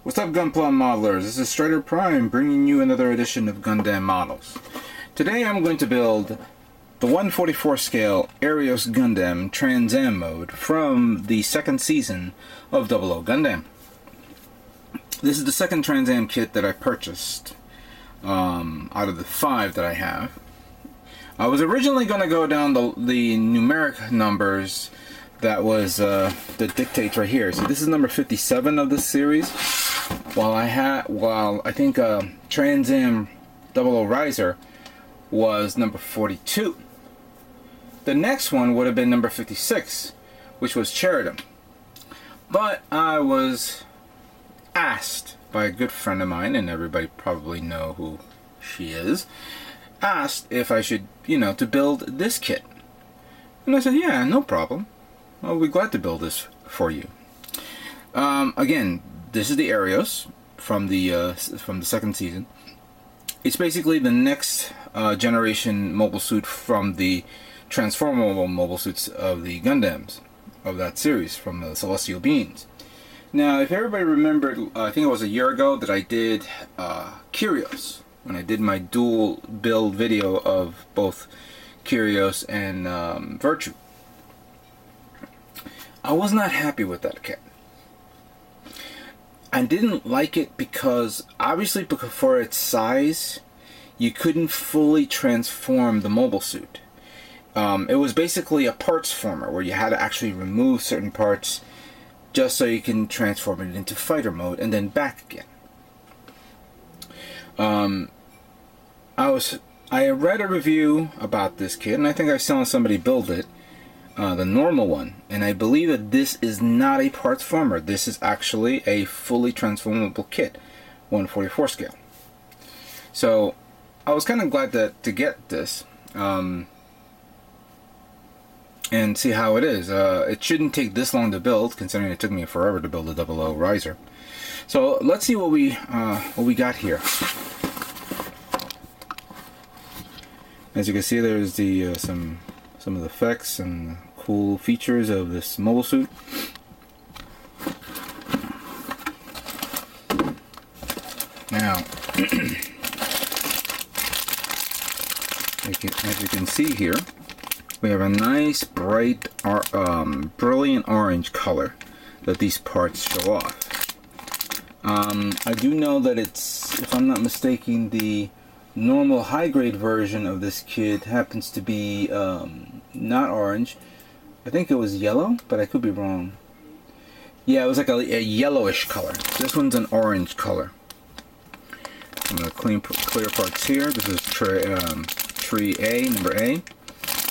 What's up, Gunpla modelers? This is Strider Prime bringing you another edition of Gundam Models. Today I'm going to build the 1/44 scale Arios Gundam Trans Am mode from the second season of 00 Gundam. This is the second Trans Am kit that I purchased out of the 5 that I have. I was originally going to go down the numeric numbers that was that dictates right here. So this is number 57 of this series. While I think Trans Am 00 Riser was number 42. The next one would have been number 56, which was Cherubim. But I was asked by a good friend of mine, and everybody probably know who she is, asked if I should, to build this kit. And I said, yeah, no problem. I'll be glad to build this for you. Again, this is the Arios from the second season. It's basically the next generation mobile suit from the transformable mobile suits of the Gundams of that series from the Celestial Beings. Now, if everybody remembered, I think it was a year ago that I did Kyrios, when I did my dual build video of both Kyrios and Virtue. I was not happy with that kit. I didn't like it because, obviously, for its size, you couldn't fully transform the mobile suit. It was basically a partsformer where you had to actually remove certain parts just so you can transform it into fighter mode and then back again. I read a review about this kit, and I think I saw somebody build it, the normal one, and I believe that this is not a partsformer. This is actually a fully transformable kit, 1/44 scale. So I was kind of glad to get this and see how it is. It shouldn't take this long to build, considering it took me forever to build a 00 Riser. So let's see what we got here. As you can see, there's the some of the effects and cool features of this mobile suit. Now, as you can see here, we have a nice bright, brilliant orange color that these parts show off. I do know that it's, if I'm not mistaken, the normal high-grade version of this kit happens to be not orange. I think it was yellow, but I could be wrong. Yeah, it was like a yellowish color. This one's an orange color. I'm going to clear parts here. This is tree A, number A.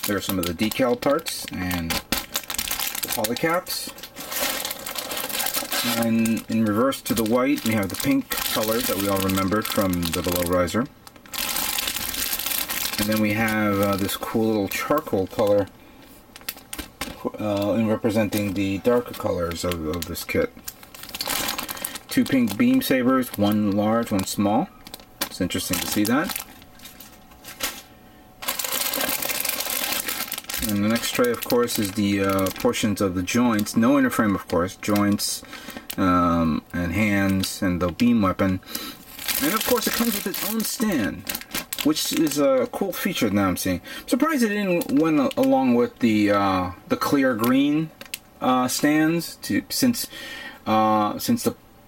There are some of the decal parts and the polycaps. And in reverse to the white, we have the pink color that we all remembered from 00 Riser. And then we have this cool little charcoal color in representing the darker colors of this kit. 2 pink beam sabers, one large, one small. It's interesting to see that. And the next tray, of course, is the portions of the joints. No inner frame, of course. Joints and hands and the beam weapon. And of course, it comes with its own stand, which is a cool feature now I'm seeing. I'm surprised it didn't went along with the clear green stands, since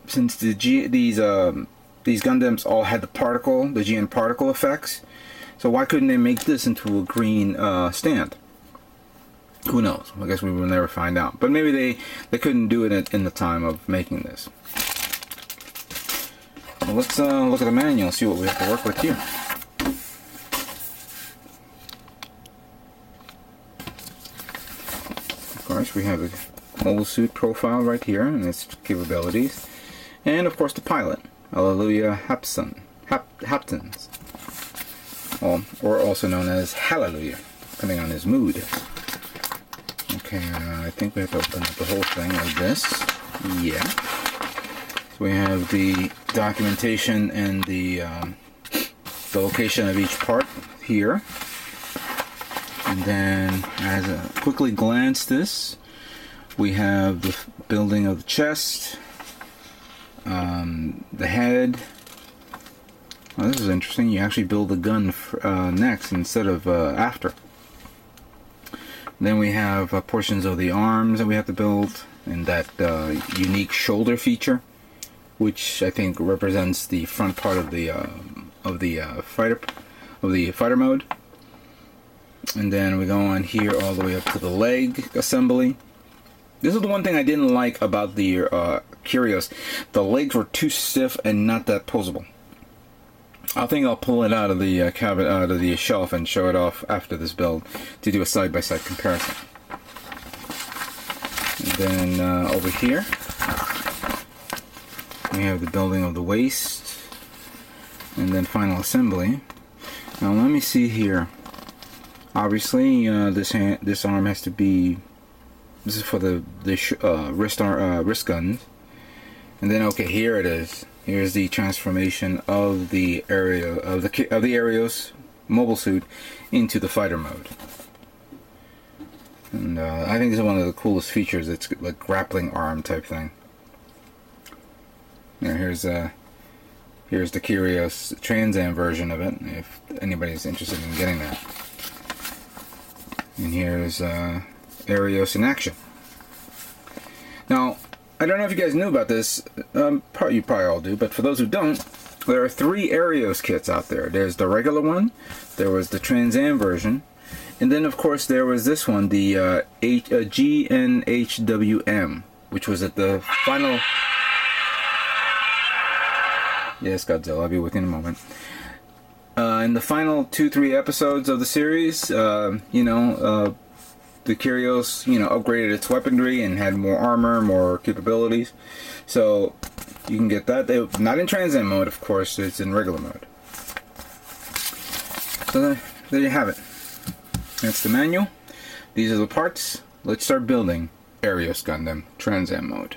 these Gundams all had the GN particle effects. So why couldn't they make this into a green stand? Who knows? I guess we will never find out. But maybe they couldn't do it in the time of making this. Well, let's look at the manual and see what we have to work with here. Of course, we have the mobile suit profile right here and its capabilities. And of course the pilot, Hallelujah Haptons. Or also known as Hallelujah, depending on his mood. Okay, I think we have to open up the whole thing like this. Yeah. So we have the documentation and the location of each part here. And then, as I quickly glance this, we have the building of the chest, The head. Well, this is interesting. You actually build the gun next instead of after. Then we have portions of the arms that we have to build, and that unique shoulder feature, which I think represents the front part of the fighter mode. And then we go on here all the way up to the leg assembly. This is the one thing I didn't like about the Kyrios. The legs were too stiff and not that posable. I think I'll pull it out of the cabinet, out of the shelf, and show it off after this build to do a side-by-side comparison. And then over here we have the building of the waist, and then final assembly. Now let me see here. Obviously, this arm has to be. This is for the wrist guns, and then okay, here it is. Here's the transformation of the Arios mobile suit into the fighter mode, and I think this is one of the coolest features. It's like grappling arm type thing. Now here's the Kyrios Trans Am version of it, if anybody's interested in getting that. And here's Arios in action. Now, I don't know if you guys knew about this. You probably all do, but for those who don't, there are 3 Arios kits out there. There's the regular one, there was the Trans Am version, and then of course there was this one, the GNHWM, which was at the final. Yes, Godzilla, I'll be with you in a moment. In the final 2-3 episodes of the series, the Kyrios, upgraded its weaponry and had more armor, more capabilities. So you can get that. Not in Trans Am mode, of course. It's in regular mode. So there you have it. That's the manual. These are the parts. Let's start building Arios Gundam Trans Am mode.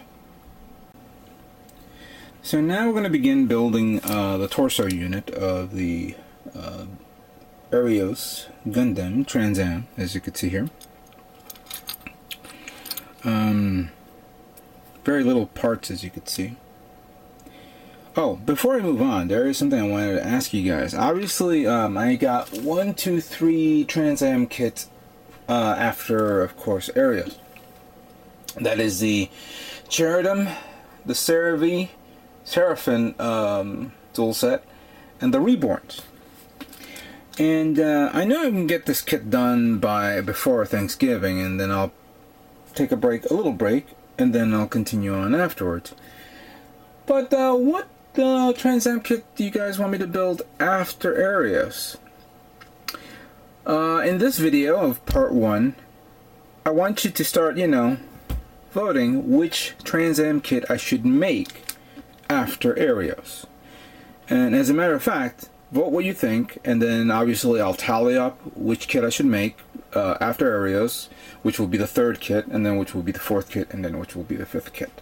So now we're going to begin building the torso unit of the Arios Gundam Trans Am, as you can see here. Very little parts, as you can see. Oh, before I move on, there is something I wanted to ask you guys. Obviously, I got 1, 2, 3 Trans Am kits after, of course, Arios. That is the Cherubim, the Seraphim dual set, and the Reborns. And I know I can get this kit done before Thanksgiving, and then I'll take a little break, and then I'll continue on afterwards. But what Trans Am kit do you guys want me to build after Arios? In this video of part 1, I want you to start, voting which Trans Am kit I should make after Arios. And as a matter of fact, vote what you think, and then obviously I'll tally up which kit I should make after Arios, which will be the 3rd kit, and then which will be the 4th kit, and then which will be the 5th kit.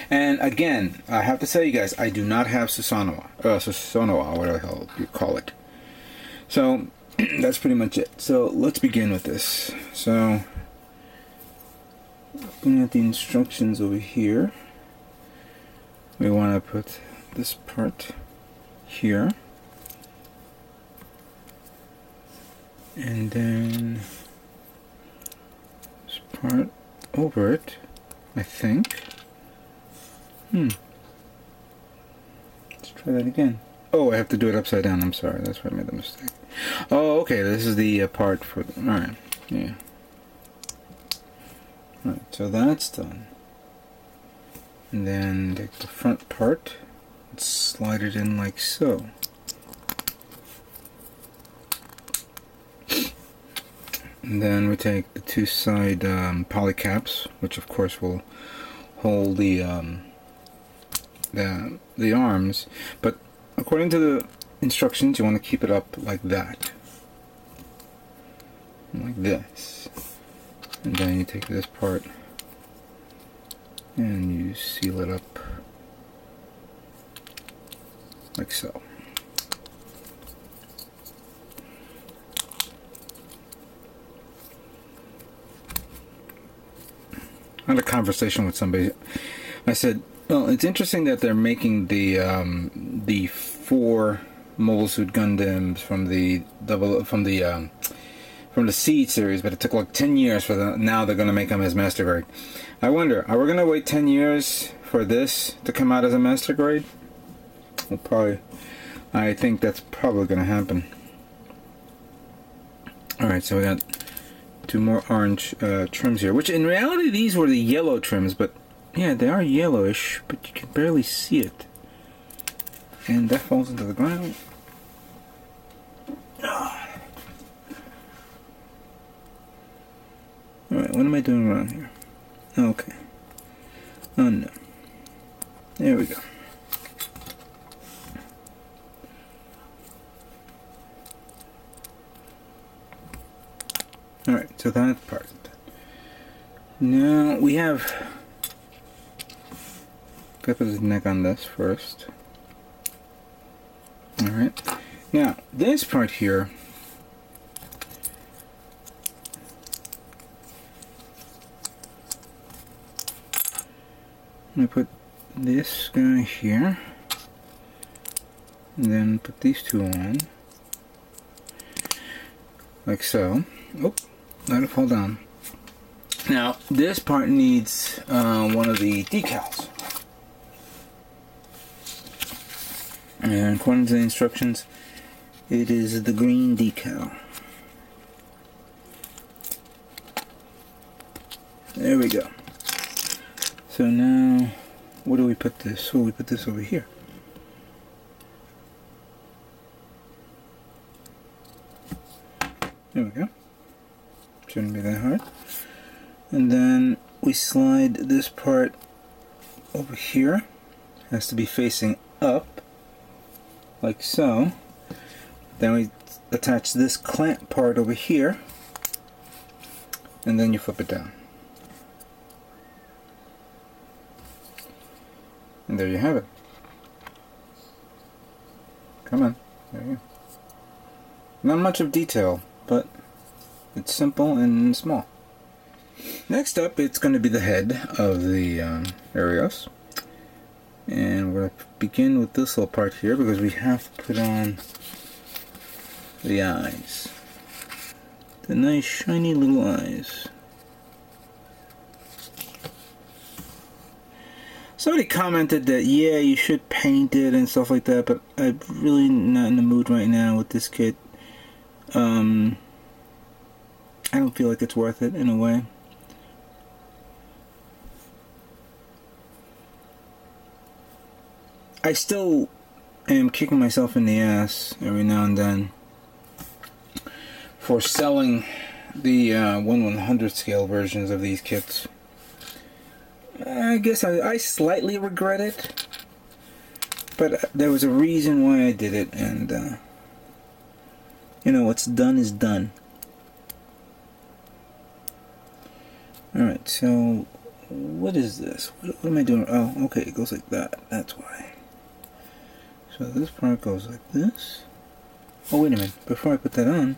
And again, I have to say, you guys, I do not have Susanoo, whatever the hell you call it. So that's pretty much it. So let's begin with this. So looking at the instructions over here, we want to put this part here, and then this part over it, I think. Let's try that again. Oh, I have to do it upside down. I'm sorry, that's where I made the mistake. Oh, okay, this is the part for the... Alright, yeah. Alright, so that's done. And then take the front part and slide it in like so. And then we take the 2 side poly caps, which of course will hold the arms, but according to the instructions, you want to keep it up like that, like this. And then you take this part and you seal it up like so. I had a conversation with somebody. I said, Well, it's interesting that they're making the 4 Mobile Suit Gundams from the Seed series, but it took like 10 years for them. Now they're going to make them as Master Grade. I wonder, are we going to wait 10 years for this to come out as a Master Grade? Well, probably. I think that's probably going to happen. Alright, so we got 2 more orange trims here, which in reality these were the yellow trims, but yeah, they are yellowish, but you can barely see it. And that falls into the ground. Alright, what am I doing wrong here? Okay. Oh no. There we go. Alright, so that's part of it. Now we have... gotta put his neck on this first. Alright. Now, this part here... I'm gonna put this guy here. And then put these 2 on. Like so. Oh, let it fall down. Now, this part needs one of the decals. And according to the instructions, it is the green decal. There we go. So now, where do we put this? Oh, we put this over here. There we go. Shouldn't be that hard. And then we slide this part over here. Has to be facing up, like so. Then we attach this clamp part over here, and then you flip it down. And there you have it. Come on. There you go. Not much of detail, but it's simple and small. Next up, it's going to be the head of the Arios. And we're going to begin with this little part here because we have to put on the eyes. The nice shiny little eyes. Somebody commented that, yeah, you should paint it and stuff like that, but I'm really not in the mood right now with this kit. I don't feel like it's worth it in a way. I still am kicking myself in the ass every now and then for selling the 1/100th scale versions of these kits. I guess I slightly regret it, but there was a reason why I did it, and you know, what's done is done. Alright, so what is this? What am I doing? Oh, okay, it goes like that. That's why. So this part goes like this. Oh, wait a minute. Before I put that on,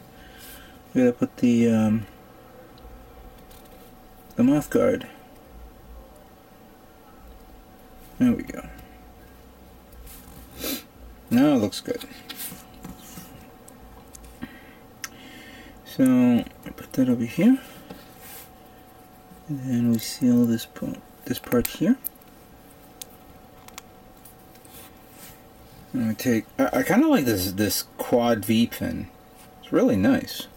I gotta put the mouth guard. There we go. Now it looks good. So I put that over here, and then we seal this part here. And we take. I kind of like this quad V pin. It's really nice.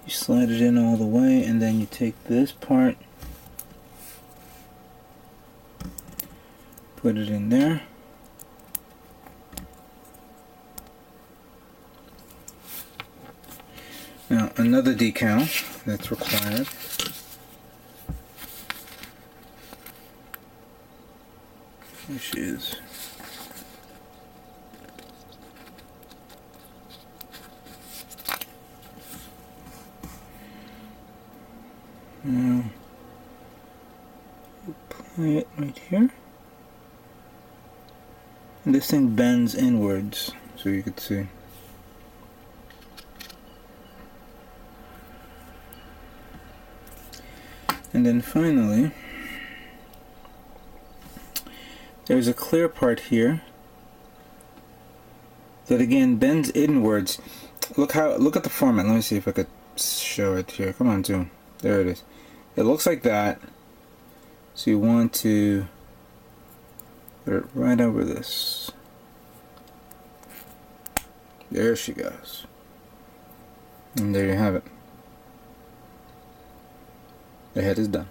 You slide it in all the way, and then you take this part, put it in there. Now another decal that's required. There she is. Now apply it right here. And this thing bends inwards, so you could see. And then finally, there's a clear part here that again bends inwards. Look at the format. Let me see if I could show it here. Come on, zoom. There it is. It looks like that. So you want to put it right over this. There she goes. And there you have it. The head is done.